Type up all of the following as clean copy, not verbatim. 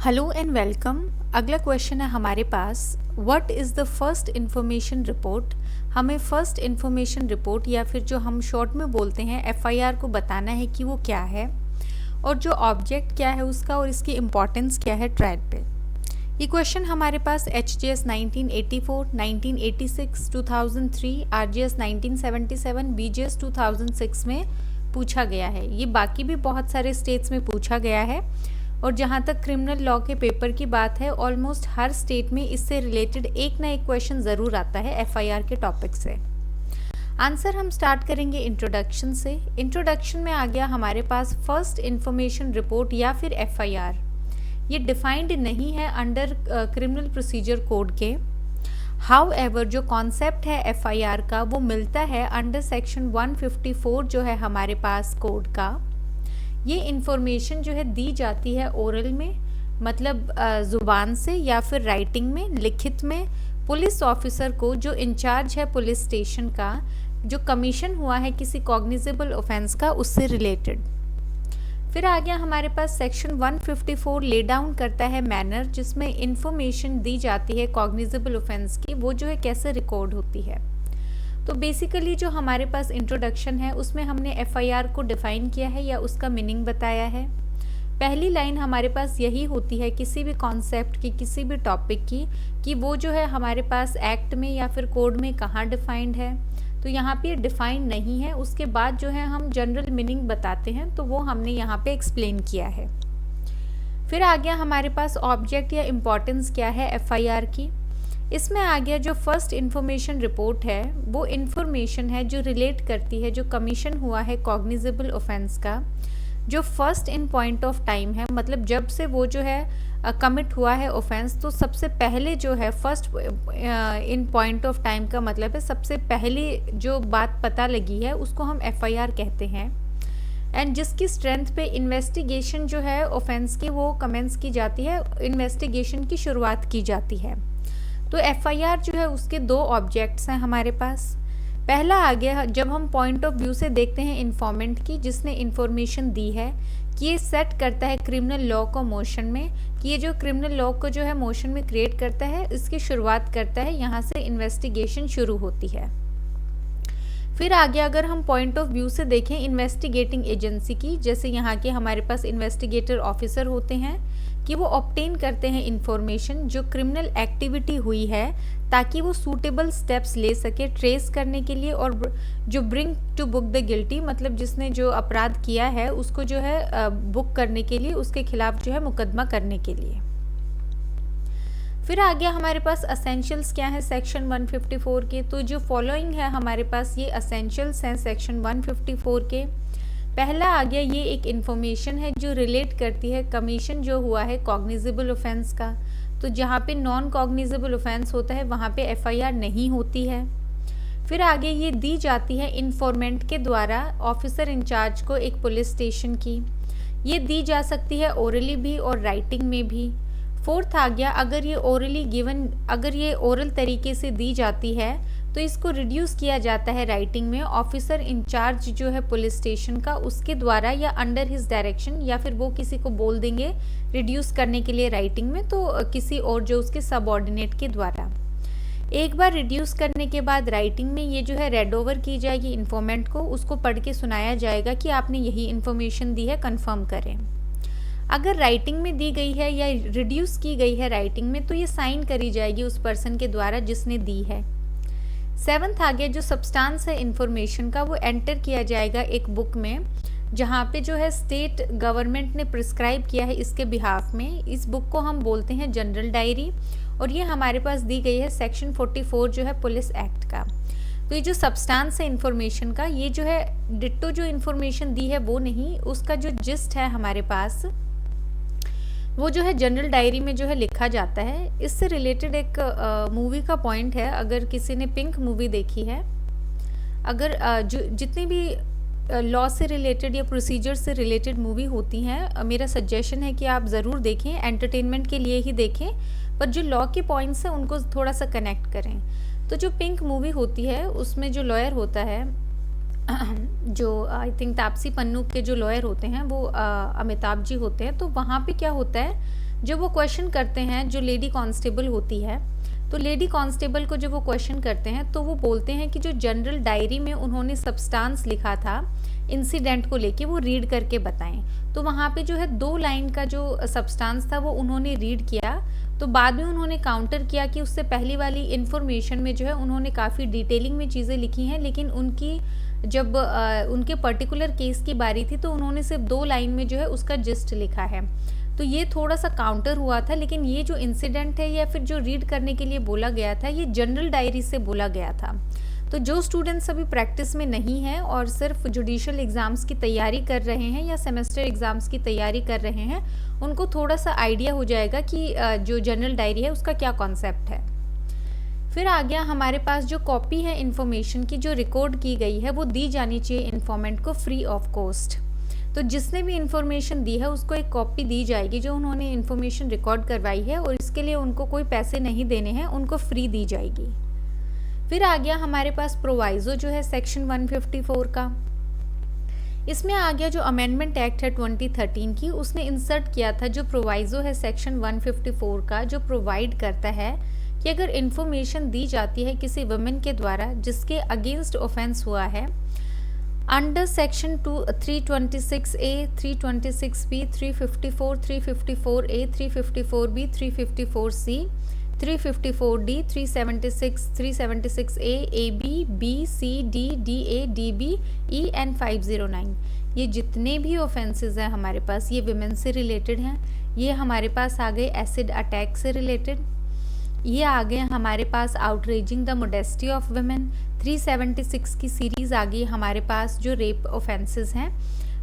Hello and welcome. अगला question है हमारे पास, what is the first information report. हमें फर्स्ट इन्फॉर्मेशन रिपोर्ट या फिर जो हम शॉर्ट में बोलते हैं एफआईआर को बताना है कि वो क्या है और जो ऑब्जेक्ट क्या है उसका और इसकी इम्पोर्टेंस क्या है ट्रायल पे। ये क्वेश्चन हमारे पास HGS 1984, 1986, 2003, RGS 1977, BGS 2006 में पूछा गया है। ये बाकी भी बहुत सारे स्टेट्स में पूछा गया है और जहाँ तक क्रिमिनल लॉ के पेपर की बात है, ऑलमोस्ट हर स्टेट में इससे रिलेटेड एक ना एक क्वेश्चन ज़रूर आता है एफआईआर के टॉपिक से। आंसर हम स्टार्ट करेंगे इंट्रोडक्शन से। इंट्रोडक्शन में आ गया हमारे पास फर्स्ट इन्फॉर्मेशन रिपोर्ट या फिर एफआईआर। ये डिफाइंड नहीं है अंडर क्रिमिनल प्रोसीजर कोड के। हाउएवर जो कॉन्सेप्ट है एफआईआर का वो मिलता है अंडर सेक्शन 154 जो है हमारे पास कोड का। ये इन्फॉर्मेशन जो है दी जाती है ओरल में, मतलब ज़ुबान से या फिर राइटिंग में, लिखित में, पुलिस ऑफिसर को जो इंचार्ज है पुलिस स्टेशन का, जो कमीशन हुआ है किसी कॉग्निजेबल ऑफेंस का, उससे रिलेटेड। फिर आ गया हमारे पास सेक्शन 154 ले डाउन करता है मैनर जिसमें इंफॉर्मेशन दी जाती है कॉग्निजेबल ऑफेंस की, वो जो है कैसे रिकॉर्ड होती है। तो बेसिकली जो हमारे पास इंट्रोडक्शन है उसमें हमने एफआईआर को डिफ़ाइन किया है या उसका मीनिंग बताया है। पहली लाइन हमारे पास यही होती है किसी भी कॉन्सेप्ट की, किसी भी टॉपिक की, कि वो जो है हमारे पास एक्ट में या फिर कोड में कहाँ डिफाइंड है। तो यहाँ पे डिफाइंड नहीं है। उसके बाद जो है हम जनरल मीनिंग बताते हैं, तो वो हमने यहाँ पे एक्सप्लेन किया है। फिर आ गया हमारे पास ऑब्जेक्ट या इम्पोर्टेंस क्या है एफआईआर की। इसमें आ गया जो फर्स्ट इन्फॉर्मेशन रिपोर्ट है वो इन्फॉर्मेशन है जो रिलेट करती है जो कमीशन हुआ है कॉग्निजेबल ऑफेंस का, जो first in point of time है, मतलब जब से वो जो है कमिट हुआ है ऑफेंस, तो सबसे पहले जो है first in point of time का मतलब है सबसे पहले जो बात पता लगी है उसको हम एफआईआर कहते हैं। एंड जिसकी स्ट्रेंथ पे इन्वेस्टिगेशन जो है ऑफेंस की वो कमेंस की जाती है, इन्वेस्टिगेशन की शुरुआत की जाती है। तो एफआईआर जो है उसके दो ऑब्जेक्ट्स हैं हमारे पास। पहला आ गया जब हम पॉइंट ऑफ व्यू से देखते हैं इन्फॉर्मेंट की, जिसने इन्फॉर्मेशन दी है, कि ये सेट करता है क्रिमिनल लॉ को मोशन में, कि ये जो क्रिमिनल लॉ को जो है मोशन में क्रिएट करता है, इसकी शुरुआत करता है, यहाँ से इन्वेस्टिगेशन शुरू होती है। फिर आगे अगर हम पॉइंट ऑफ व्यू से देखें इन्वेस्टिगेटिंग एजेंसी की, जैसे यहाँ के हमारे पास इन्वेस्टिगेटर ऑफिसर होते हैं, कि वो ऑब्टेन करते हैं इंफॉर्मेशन जो क्रिमिनल एक्टिविटी हुई है, ताकि वो सूटेबल स्टेप्स ले सके ट्रेस करने के लिए, और जो bring to book the guilty, मतलब जिसने जो अपराध किया है उसको जो है बुक करने के लिए, उसके खिलाफ जो है मुकदमा करने के लिए। फिर आ गया हमारे पास असेंशियल्स क्या है सेक्शन 154 के। तो जो फॉलोइंग है हमारे पास ये असेंशियल्स हैं सेक्शन 154 के। पहला आ गया ये एक इन्फॉर्मेशन है जो रिलेट करती है कमीशन जो हुआ है कॉग्निजेबल ऑफेंस का। तो जहाँ पे नॉन कॉग्निजेबल ऑफेंस होता है वहाँ पे एफआईआर नहीं होती है। फिर आगे ये दी जाती है इन्फॉर्मेंट के द्वारा ऑफिसर इंचार्ज को एक पुलिस स्टेशन की। ये दी जा सकती है ओरली भी और राइटिंग में भी। फोर्थ आ गया अगर ये ओरली गिवन, अगर ये ओरल तरीके से दी जाती है तो इसको रिड्यूस किया जाता है राइटिंग में, ऑफिसर इंचार्ज जो है पुलिस स्टेशन का उसके द्वारा या अंडर हिज डायरेक्शन, या फिर वो किसी को बोल देंगे रिड्यूस करने के लिए राइटिंग में, तो किसी और जो उसके सबऑर्डिनेट के द्वारा। एक बार रिड्यूस करने के बाद राइटिंग में ये जो है रेड ओवर की जाएगी इन्फॉर्मेंट को, उसको पढ़ के सुनाया जाएगा कि आपने यही इन्फॉर्मेशन दी है, कंफर्म करें। अगर राइटिंग में दी गई है या रिड्यूस की गई है राइटिंग में, तो ये साइन करी जाएगी उस पर्सन के द्वारा जिसने दी है। सेवन्थ आ गया जो सब्सटेंस है इन्फॉर्मेशन का, वो एंटर किया जाएगा एक बुक में, जहाँ पे जो है स्टेट गवर्नमेंट ने प्रिस्क्राइब किया है इसके बिहाफ में। इस बुक को हम बोलते हैं जनरल डायरी, और ये हमारे पास दी गई है सेक्शन 44 जो है पुलिस एक्ट का। तो ये जो सब्सटेंस है इन्फॉर्मेशन का, ये जो है डिट्टो जो इन्फॉर्मेशन दी है वो नहीं, उसका जो जिस्ट है हमारे पास वो जो है जनरल डायरी में जो है लिखा जाता है। इससे रिलेटेड एक मूवी का पॉइंट है, अगर किसी ने पिंक मूवी देखी है, अगर जो जितनी भी लॉ से रिलेटेड या प्रोसीजर से रिलेटेड मूवी होती हैं, मेरा सजेशन है कि आप ज़रूर देखें, एंटरटेनमेंट के लिए ही देखें, पर जो लॉ के पॉइंट्स हैं उनको थोड़ा सा कनेक्ट करें। तो जो पिंक मूवी होती है उसमें जो लॉयर होता है, जो आई थिंक तापसी पन्नू के जो लॉयर होते हैं वो अमिताभ जी होते हैं। तो वहाँ पे क्या होता है, जब वो क्वेश्चन करते हैं, जो लेडी कांस्टेबल होती है, तो लेडी कांस्टेबल को जब वो क्वेश्चन करते हैं तो वो बोलते हैं कि जो जनरल डायरी में उन्होंने सब्सटेंस लिखा था इंसिडेंट को लेके वो रीड करके बताएं। तो वहाँ पे जो है 2 लाइन का जो सब्सटेंस था वो उन्होंने रीड किया। तो बाद में उन्होंने काउंटर किया कि उससे पहली वाली इन्फॉर्मेशन में जो है उन्होंने काफ़ी डिटेलिंग में चीज़ें लिखी हैं, लेकिन उनकी जब उनके पर्टिकुलर केस की बारी थी तो उन्होंने सिर्फ 2 लाइन में जो है उसका जिस्ट लिखा है। तो ये थोड़ा सा काउंटर हुआ था, लेकिन ये जो इंसिडेंट है या फिर जो रीड करने के लिए बोला गया था ये जनरल डायरी से बोला गया था। तो जो स्टूडेंट्स अभी प्रैक्टिस में नहीं हैं और सिर्फ जुडिशियल एग्ज़ाम्स की तैयारी कर रहे हैं या सेमेस्टर एग्ज़ाम्स की तैयारी कर रहे हैं, उनको थोड़ा सा आइडिया हो जाएगा कि जो जनरल डायरी है उसका क्या कॉन्सेप्ट है। फिर आ गया हमारे पास जो कॉपी है इन्फॉर्मेशन की जो रिकॉर्ड की गई है वो दी जानी चाहिए इन्फॉर्मेंट को फ्री ऑफ कॉस्ट। तो जिसने भी इन्फॉर्मेशन दी है उसको एक कॉपी दी जाएगी जो उन्होंने इन्फॉर्मेशन रिकॉर्ड करवाई है, और इसके लिए उनको कोई पैसे नहीं देने हैं, उनको फ्री दी जाएगी। फिर आ गया हमारे पास प्रोवाइजो जो है सेक्शन 154 का। इसमें आ गया जो अमेंडमेंट एक्ट है 2013 की, उसने इंसर्ट किया था जो प्रोवाइजो है सेक्शन 154 का, जो प्रोवाइड करता है कि अगर इन्फॉर्मेशन दी जाती है किसी वुमेन के द्वारा जिसके अगेंस्ट ऑफेंस हुआ है under section 326A, 326B, 354, 354A, 354B, 354C, 354D, 376, 376A, AB, B, C, D, DA, DB, E and 509, ये जितने भी ऑफेंसेस हैं हमारे पास ये विमेन से रिलेटेड हैं। ये हमारे पास आ गए एसिड अटैक से रिलेटेड, ये आ गए हमारे पास outraging the modesty of women, 376 की सीरीज़ आ गई हमारे पास जो रेप ऑफेंसेस हैं।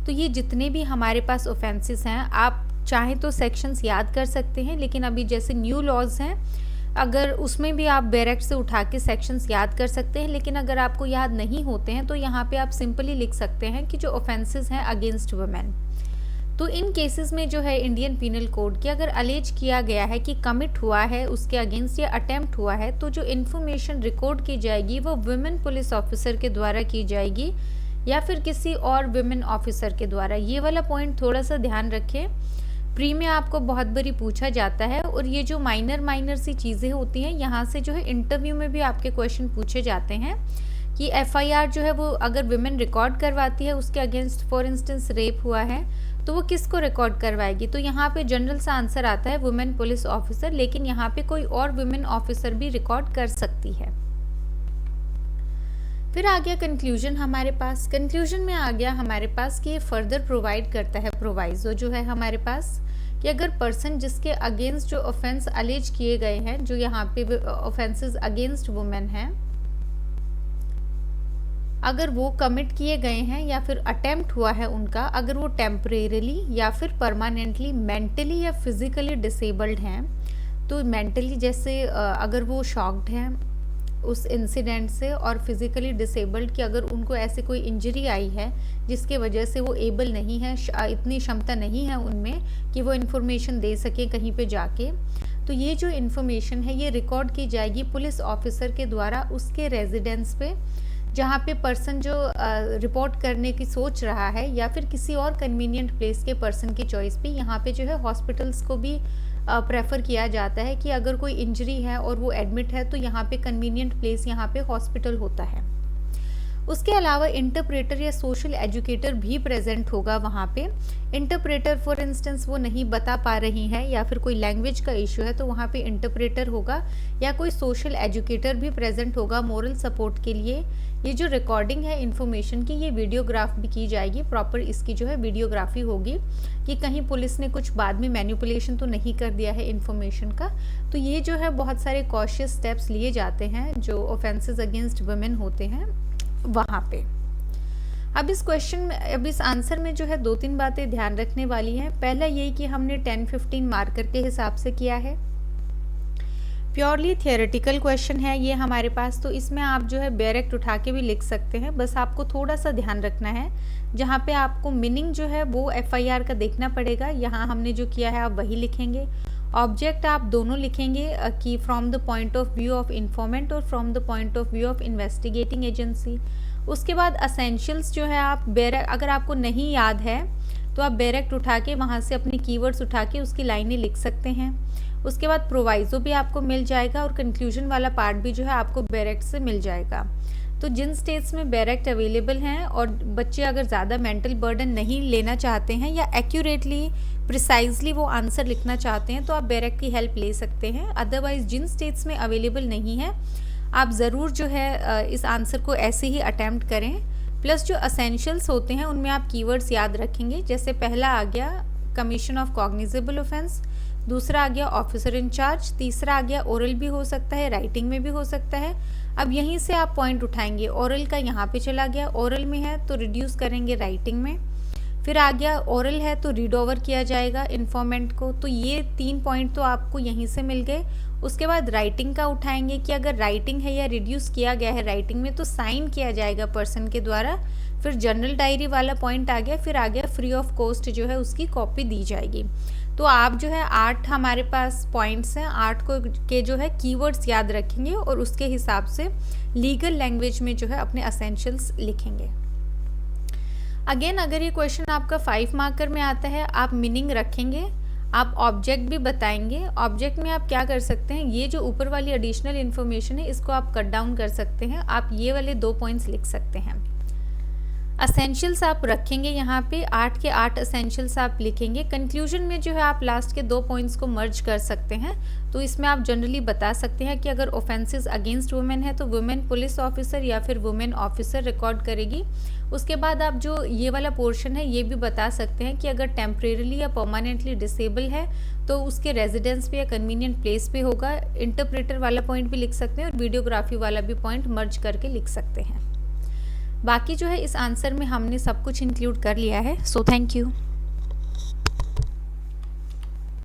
तो ये जितने भी हमारे पास ऑफेंसेस हैं, आप चाहें तो सेक्शंस याद कर सकते हैं, लेकिन अभी जैसे न्यू लॉज हैं अगर उसमें भी आप डायरेक्ट से उठा के सेक्शंस याद कर सकते हैं, लेकिन अगर आपको याद नहीं होते हैं तो यहाँ पे आप सिंपली लिख सकते हैं कि जो ऑफेंसेस हैं अगेंस्ट वुमेन। तो इन केसेस में जो है इंडियन पीनल कोड के अगर अलेज किया गया है कि कमिट हुआ है उसके अगेंस्ट या अटेम्प्ट हुआ है, तो जो इन्फॉर्मेशन रिकॉर्ड की जाएगी वो वुमेन पुलिस ऑफिसर के द्वारा की जाएगी या फिर किसी और वुमेन ऑफिसर के द्वारा। ये वाला पॉइंट थोड़ा सा ध्यान रखें, प्री में आपको बहुत बारी पूछा जाता है, और ये जो माइनर सी चीज़ें होती हैं यहाँ से जो है इंटरव्यू में भी आपके क्वेश्चन पूछे जाते हैं कि एफआईआर जो है वो अगर वुमेन रिकॉर्ड करवाती है उसके अगेंस्ट फॉर इंस्टेंस रेप हुआ है तो वो किसको रिकॉर्ड करवाएगी। तो यहाँ पे जनरल सा आंसर आता है वुमेन पुलिस ऑफिसर, लेकिन यहाँ पे कोई और वुमेन ऑफिसर भी रिकॉर्ड कर सकती है। फिर आ गया कंक्लूजन हमारे पास। कंक्लूजन में आ गया हमारे पास कि ये फर्दर प्रोवाइड करता है प्रोवाइजो जो है हमारे पास कि अगर पर्सन जिसके अगेंस्ट जो ऑफेंस अलेज किए गए हैं, जो यहाँ पे ऑफेंसेस अगेंस्ट वुमेन हैं, अगर वो कमिट किए गए हैं या फिर अटेम्प्ट हुआ है उनका, अगर वो टेम्परेरीली या फिर परमानेंटली मेंटली या फिजिकली डिसेबल्ड हैं, तो मेंटली जैसे अगर वो शॉक्ड हैं उस इंसिडेंट से, और फिजिकली डिसेबल्ड कि अगर उनको ऐसे कोई इंजरी आई है जिसके वजह से वो एबल नहीं है, इतनी क्षमता नहीं है उनमें कि वो इन्फॉर्मेशन दे सके कहीं पे जाके, तो ये जो इन्फॉर्मेशन है ये रिकॉर्ड की जाएगी पुलिस ऑफिसर के द्वारा उसके रेजिडेंस पे, जहाँ पे पर्सन जो रिपोर्ट करने की सोच रहा है, या फिर किसी और कन्वीनियंट प्लेस के पर्सन की चॉइस पे। यहाँ पे जो है हॉस्पिटल्स को भी प्रेफर किया जाता है कि अगर कोई इंजरी है और वो एडमिट है तो यहाँ पे कन्वीनियंट प्लेस यहाँ पे हॉस्पिटल होता है। उसके अलावा इंटरप्रेटर या सोशल एजुकेटर भी प्रेजेंट होगा वहाँ पे। इंटरप्रेटर फॉर इंस्टेंस वो नहीं बता पा रही हैं या फिर कोई लैंग्वेज का इशू है तो वहाँ पे इंटरप्रेटर होगा, या कोई सोशल एजुकेटर भी प्रेजेंट होगा मोरल सपोर्ट के लिए। ये जो रिकॉर्डिंग है इन्फॉर्मेशन की, ये वीडियोग्राफ भी की जाएगी, प्रॉपर इसकी जो है वीडियोग्राफी होगी कि कहीं पुलिस ने कुछ बाद में मैनिपुलेशन तो नहीं कर दिया है इन्फॉर्मेशन का। तो ये जो है बहुत सारे कॉशियस स्टेप्स लिए जाते हैं जो ऑफेंसेस अगेंस्ट वुमेन होते हैं वहाँ पे। अब इस क्वेश्चन में, अब इस आंसर में जो है 2-3 बातें ध्यान रखने वाली हैं। पहला यही कि हमने 10-15 मार्कर के हिसाब से किया है, प्योरली थियोरेटिकल क्वेश्चन है ये हमारे पास, तो इसमें आप जो है डायरेक्ट उठा के भी लिख सकते हैं, बस आपको थोड़ा सा ध्यान रखना है। जहाँ पे आपको मीनिंग जो है वो एफआईआर का देखना पड़ेगा, यहाँ हमने जो किया है आप वही लिखेंगे। ऑब्जेक्ट आप दोनों लिखेंगे कि from the point of view of informant और from the point of view of investigating agency. उसके बाद असेंशियल्स जो है आप अगर आपको नहीं याद है तो आप डायरेक्ट उठा के वहाँ से अपने कीवर्ड्स उठा के उसकी लाइनें लिख सकते हैं। उसके बाद प्रोवाइज़ो भी आपको मिल जाएगा और कंक्लूजन वाला पार्ट भी जो है आपको बैरेक्ट से मिल जाएगा। तो जिन स्टेट्स में बैरेक्ट अवेलेबल हैं और बच्चे अगर ज़्यादा मेंटल बर्डन नहीं लेना चाहते हैं या एक्यूरेटली प्रिसाइजली वो आंसर लिखना चाहते हैं तो आप बैरेक्ट की हेल्प ले सकते हैं। अदरवाइज़ जिन स्टेट्स में अवेलेबल नहीं है आप ज़रूर जो है इस आंसर को ऐसे ही अटैम्प्ट करें। प्लस जो असेंशियल्स होते हैं उनमें आप कीवर्ड्स याद रखेंगे। जैसे पहला आ गया कमीशन ऑफ कॉग्निजेबल ऑफेंस, दूसरा आ गया ऑफिसर इंचार्ज, तीसरा आ गया ओरल भी हो सकता है, राइटिंग में भी हो सकता है। अब यहीं से आप पॉइंट उठाएंगे, ओरल का यहाँ पे चला गया, ओरल में है तो रिड्यूस करेंगे राइटिंग में। फिर आ गया ओरल है तो रीड ओवर किया जाएगा इन्फॉर्मेंट को। तो ये 3 पॉइंट तो आपको यहीं से मिल गए। उसके बाद राइटिंग का उठाएंगे कि अगर राइटिंग है या रिड्यूस किया गया है राइटिंग में तो साइन किया जाएगा पर्सन के द्वारा। फिर जनरल डायरी वाला पॉइंट आ गया। फिर आ गया फ्री ऑफ कॉस्ट जो है उसकी कॉपी दी जाएगी। तो आप जो है 8 हमारे पास पॉइंट्स हैं, 8 को के जो है कीवर्ड्स याद रखेंगे और उसके हिसाब से लीगल लैंग्वेज में जो है अपने असेंशियल्स लिखेंगे। अगेन अगर ये क्वेश्चन आपका 5 मार्कर में आता है आप मीनिंग रखेंगे, आप ऑब्जेक्ट भी बताएंगे। ऑब्जेक्ट में आप क्या कर सकते हैं, ये जो ऊपर वाली एडिशनल इन्फॉर्मेशन है इसको आप कट डाउन कर सकते हैं। आप ये वाले 2 पॉइंट्स लिख सकते हैं। असेंशियल्स आप रखेंगे, यहाँ पे 8 के 8 असेंशियल्स आप लिखेंगे। कंक्लूजन में जो है आप लास्ट के 2 पॉइंट्स को मर्ज कर सकते हैं। तो इसमें आप जनरली बता सकते हैं कि अगर ऑफेंसेस अगेंस्ट वुमेन है तो वुमेन पुलिस ऑफिसर या फिर वुमेन ऑफिसर रिकॉर्ड करेगी। उसके बाद आप जो ये वाला पोर्शन है ये भी बता सकते हैं कि अगर टेम्परेरीली या परमानेंटली डिसेबल है तो उसके रेजिडेंस पे या कन्वीनियंट प्लेस पे होगा। इंटरप्रेटर वाला पॉइंट भी लिख सकते हैं और वीडियोग्राफी वाला भी पॉइंट मर्ज करके लिख सकते हैं। बाकी जो है इस आंसर में हमने सब कुछ इंक्लूड कर लिया है। So thank you.